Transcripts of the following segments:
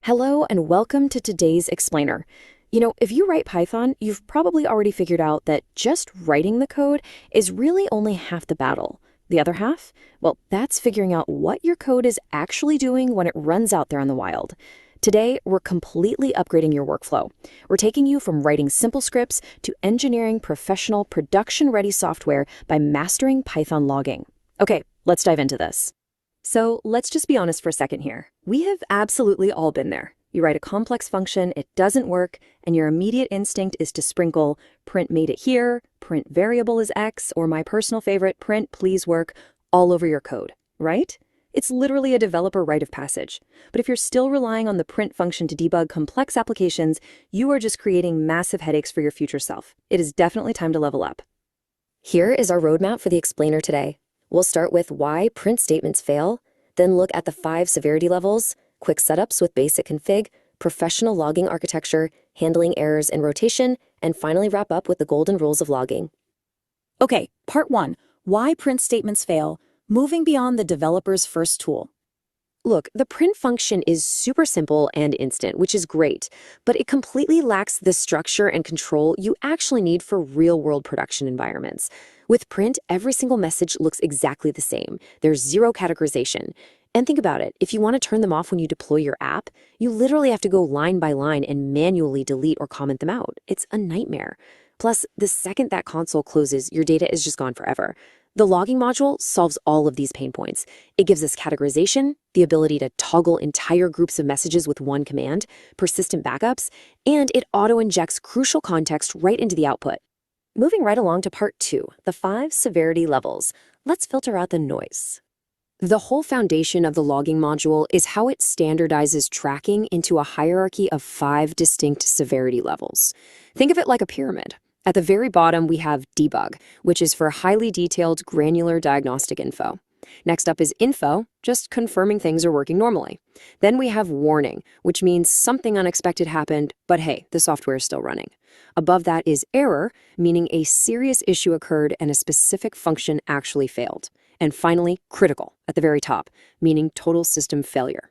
Hello and welcome to today's explainer. If you write Python, you've probably already figured out that just writing the code is really only half the battle. The other half? Well, that's figuring out what your code is actually doing when it runs out there in the wild. Today, we're completely upgrading your workflow. We're taking you from writing simple scripts to engineering professional, production-ready software by mastering Python logging. Okay, let's dive into this. So let's just be honest for a second here. We have absolutely all been there. You write a complex function, it doesn't work, and your immediate instinct is to sprinkle print made it here, print variable is X, or my personal favorite, print please work, all over your code, right? It's literally a developer rite of passage. But if you're still relying on the print function to debug complex applications, you are just creating massive headaches for your future self. It is definitely time to level up. Here is our roadmap for the explainer today. We'll start with why print statements fail, then look at the 5 severity levels, quick setups with basic config, professional logging architecture, handling errors and rotation, and finally wrap up with the golden rules of logging. Okay, part 1, why print statements fail, moving beyond the developer's first tool. Look, the print function is super simple and instant, which is great, but it completely lacks the structure and control you actually need for real-world production environments. With print, every single message looks exactly the same. There's zero categorization. And think about it, if you want to turn them off when you deploy your app, you literally have to go line by line and manually delete or comment them out. It's a nightmare. Plus, the second that console closes, your data is just gone forever. The logging module solves all of these pain points. It gives us categorization, the ability to toggle entire groups of messages with one command, persistent backups, and it auto-injects crucial context right into the output. Moving right along to part 2, the 5 severity levels. Let's filter out the noise. The whole foundation of the logging module is how it standardizes tracking into a hierarchy of 5 distinct severity levels. Think of it like a pyramid. At the very bottom, we have debug, which is for highly detailed, granular diagnostic info. Next up is info, just confirming things are working normally. Then we have warning, which means something unexpected happened, but hey, the software is still running. Above that is error, meaning a serious issue occurred and a specific function actually failed. And finally, critical, at the very top, meaning total system failure.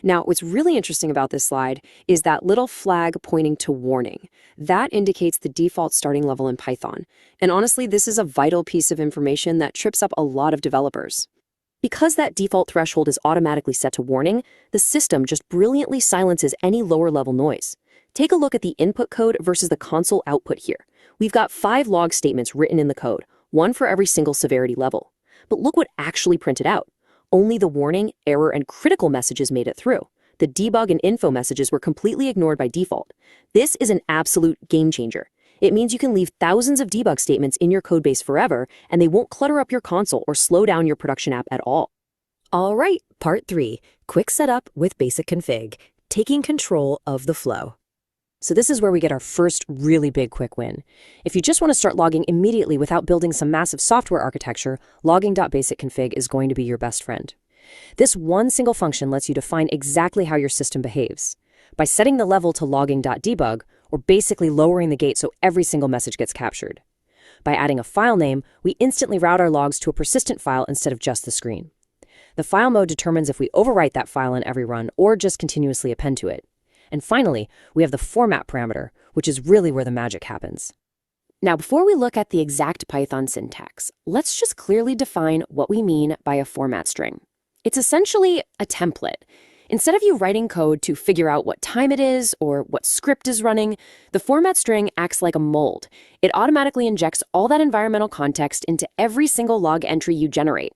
Now, what's really interesting about this slide is that little flag pointing to warning. That indicates the default starting level in Python. And honestly, this is a vital piece of information that trips up a lot of developers. Because that default threshold is automatically set to warning, the system just brilliantly silences any lower-level noise. Take a look at the input code versus the console output here. We've got 5 log statements written in the code, one for every single severity level. But look what actually printed out. Only the warning, error, and critical messages made it through. The debug and info messages were completely ignored by default. This is an absolute game changer. It means you can leave thousands of debug statements in your codebase forever, and they won't clutter up your console or slow down your production app at all. All right, part 3, quick setup with basic config, taking control of the flow. So this is where we get our first really big quick win. If you just want to start logging immediately without building some massive software architecture, logging.basicconfig is going to be your best friend. This one single function lets you define exactly how your system behaves. By setting the level to logging.debug, we're basically lowering the gate so every single message gets captured. By adding a file name, we instantly route our logs to a persistent file instead of just the screen. The file mode determines if we overwrite that file in every run or just continuously append to it. And finally, we have the format parameter, which is really where the magic happens. Now, before we look at the exact Python syntax, let's just clearly define what we mean by a format string. It's essentially a template. Instead of you writing code to figure out what time it is or what script is running, the format string acts like a mold. It automatically injects all that environmental context into every single log entry you generate.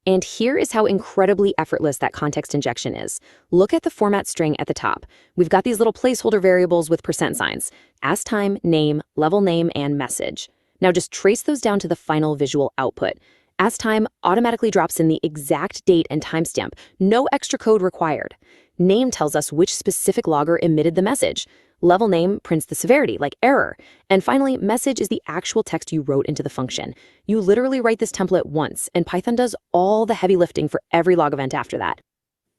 And here is how incredibly effortless that context injection is. Look at the format string at the top. We've got these little placeholder variables with percent signs: as time, name, level name, and message. Now just trace those down to the final visual output. As time automatically drops in the exact date and timestamp, no extra code required. Name tells us which specific logger emitted the message. Level name prints the severity, like error. And finally, message is the actual text you wrote into the function. You literally write this template once, and Python does all the heavy lifting for every log event after that.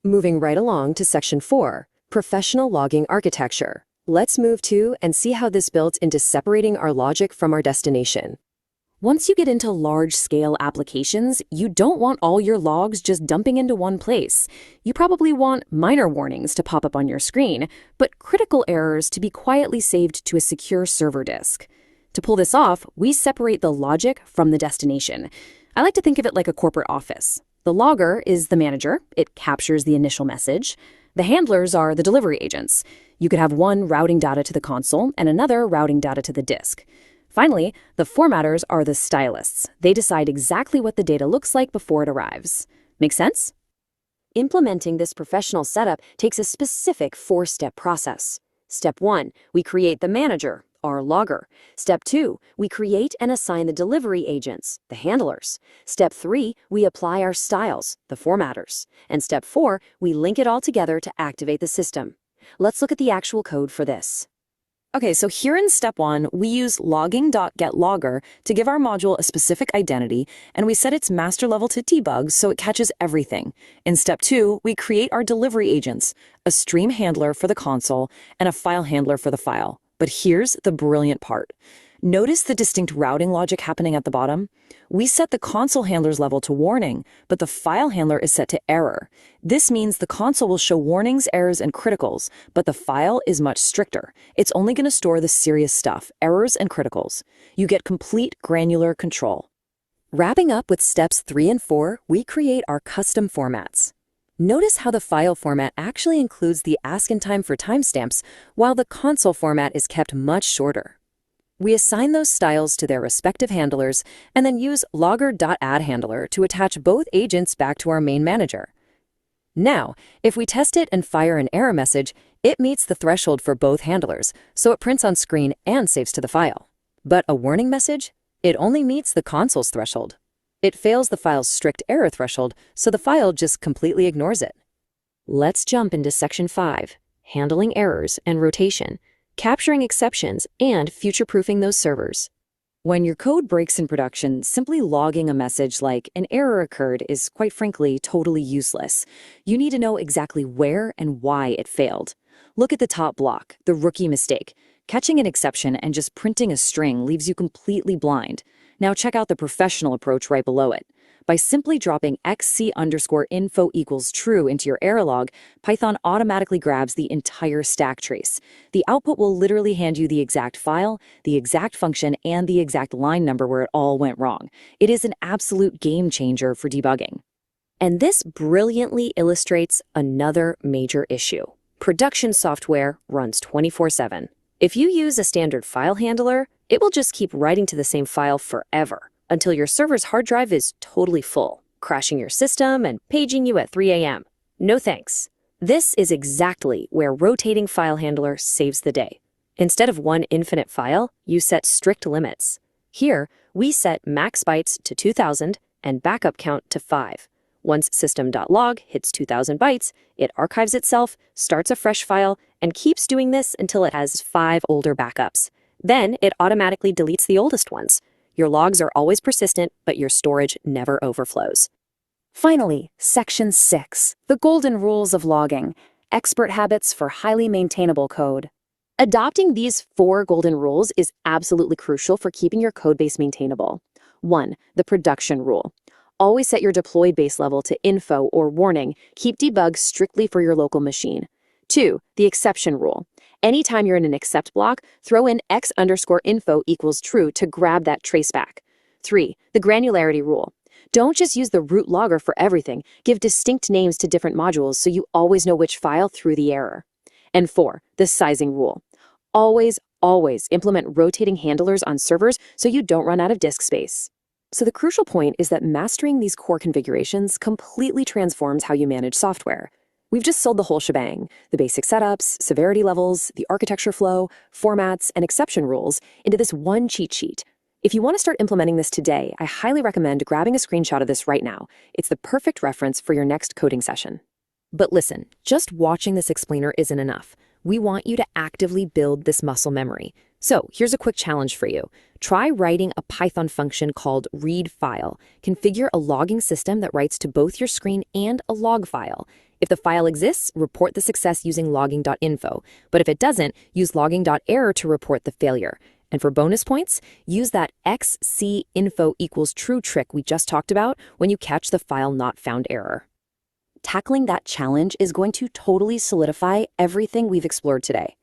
Moving right along to section 4, professional logging architecture. Let's move to and see how this builds into separating our logic from our destination. Once you get into large-scale applications, you don't want all your logs just dumping into one place. You probably want minor warnings to pop up on your screen, but critical errors to be quietly saved to a secure server disk. To pull this off, we separate the logic from the destination. I like to think of it like a corporate office. The logger is the manager. It captures the initial message. The handlers are the delivery agents. You could have one routing data to the console and another routing data to the disk. Finally, the formatters are the stylists. They decide exactly what the data looks like before it arrives. Make sense? Implementing this professional setup takes a specific 4-step process. Step 1, we create the manager, our logger. Step 2, we create and assign the delivery agents, the handlers. Step 3, we apply our styles, the formatters. And step 4, we link it all together to activate the system. Let's look at the actual code for this. Okay, so here in step 1, we use logging.getLogger to give our module a specific identity, and we set its master level to debug so it catches everything. In step 2, we create our delivery agents, a stream handler for the console and a file handler for the file. But here's the brilliant part. Notice the distinct routing logic happening at the bottom? We set the console handler's level to warning, but the file handler is set to error. This means the console will show warnings, errors, and criticals, but the file is much stricter. It's only going to store the serious stuff, errors and criticals. You get complete granular control. Wrapping up with steps 3 and 4, we create our custom formats. Notice how the file format actually includes the ascII time for timestamps, while the console format is kept much shorter. We assign those styles to their respective handlers and then use logger.addHandler to attach both agents back to our main manager. Now, if we test it and fire an error message, it meets the threshold for both handlers, so it prints on screen and saves to the file. But a warning message? It only meets the console's threshold. It fails the file's strict error threshold, so the file just completely ignores it. Let's jump into section 5, handling errors and rotation, capturing exceptions, and future-proofing those servers. When your code breaks in production, simply logging a message like an error occurred is, quite frankly, totally useless. You need to know exactly where and why it failed. Look at the top block, the rookie mistake. Catching an exception and just printing a string leaves you completely blind. Now check out the professional approach right below it. By simply dropping xc_info equals true into your error log, Python automatically grabs the entire stack trace. The output will literally hand you the exact file, the exact function, and the exact line number where it all went wrong. It is an absolute game changer for debugging. And this brilliantly illustrates another major issue. Production software runs 24/7. If you use a standard file handler, it will just keep writing to the same file forever, until your server's hard drive is totally full, crashing your system and paging you at 3 a.m. No thanks. This is exactly where rotating file handler saves the day. Instead of one infinite file, you set strict limits. Here, we set max bytes to 2000 and backup count to 5. Once system.log hits 2000 bytes, it archives itself, starts a fresh file, and keeps doing this until it has 5 older backups. Then it automatically deletes the oldest ones. Your logs are always persistent, but your storage never overflows. Finally, section 6, the golden rules of logging, expert habits for highly maintainable code. Adopting these 4 golden rules is absolutely crucial for keeping your codebase maintainable. 1. The production rule. Always set your deployed base level to info or warning. Keep debug strictly for your local machine. 2. The exception rule. Anytime you're in an except block, throw in x_info equals true to grab that traceback. 3. The granularity rule. Don't just use the root logger for everything. Give distinct names to different modules so you always know which file threw the error. And 4. The sizing rule. Always implement rotating handlers on servers so you don't run out of disk space. So the crucial point is that mastering these core configurations completely transforms how you manage software. We've just sold the whole shebang, the basic setups, severity levels, the architecture flow, formats, and exception rules into this one cheat sheet. If you want to start implementing this today, I highly recommend grabbing a screenshot of this right now. It's the perfect reference for your next coding session. But listen, just watching this explainer isn't enough. We want you to actively build this muscle memory. So here's a quick challenge for you. Try writing a Python function called readFile. Configure a logging system that writes to both your screen and a log file. If the file exists, report the success using logging.info. But if it doesn't, use logging.error to report the failure. And for bonus points, use that XC info equals true trick we just talked about when you catch the file not found error. Tackling that challenge is going to totally solidify everything we've explored today.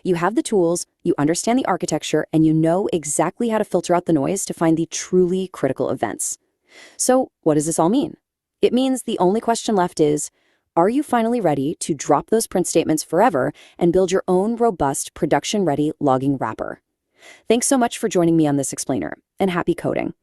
You have the tools, you understand the architecture, and you know exactly how to filter out the noise to find the truly critical events. So, what does this all mean? It means the only question left is, are you finally ready to drop those print statements forever and build your own robust, production-ready logging wrapper? Thanks so much for joining me on this explainer, and happy coding.